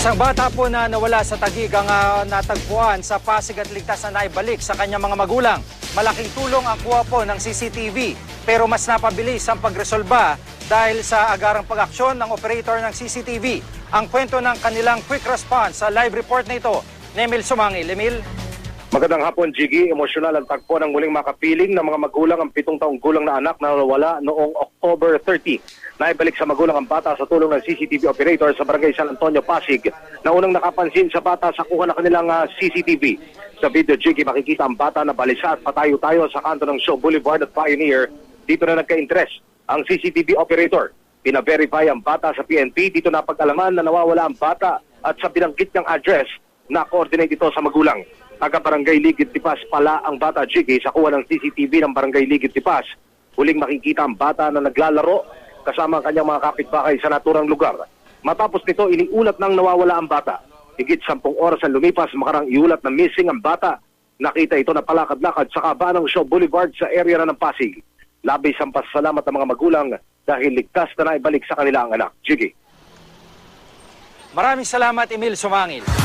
Isang bata po na nawala sa Taguig ang natagpuan sa Pasig at ligtas na naibalik sa kanyang mga magulang. Malaking tulong ang kuha po ng CCTV pero mas napabilis ang pagresolba dahil sa agarang pag-aksyon ng operator ng CCTV. Ang kwento ng kanilang quick response sa live report na ito, Emil Sumangil. Emil? Magandang hapon, Jiggy. Emosyonal ang tagpo ng muling makapiling ng mga magulang ang 7 taong gulang na anak na nawala noong October 30. Naibalik sa magulang ang bata sa tulong ng CCTV operator sa Barangay San Antonio, Pasig na unang nakapansin sa bata sa kuha na kanilang CCTV. Sa video, Jiggy, makikita ang bata na balisa at patayo-tayo sa kanto ng Shaw Boulevard at Pioneer. Dito na nagka-interest ang CCTV operator. Pina-verify ang bata sa PNP. Dito napag-alaman na nawawala ang bata at sa binanggit niyang address na coordinate ito sa magulang. Taga-Barangay Ligid Tipas pala ang bata, Jiggy, sa kuha ng CCTV ng Barangay Ligid Tipas. Huling makikita ang bata na naglalaro kasama ang kanyang mga kapitbahay sa naturang lugar. Matapos nito, iniulat ng nawawala ang bata. Higit 10 oras ang lumipas, makarang iulat na missing ang bata. Nakita ito na palakad-lakad sa kabaan ng Shaw Boulevard sa area na ng Pasig. Labis ang pasasalamat ng mga magulang dahil ligtas na naibalik sa kanila ang anak. Jiggy. Maraming salamat, Emil Sumangil.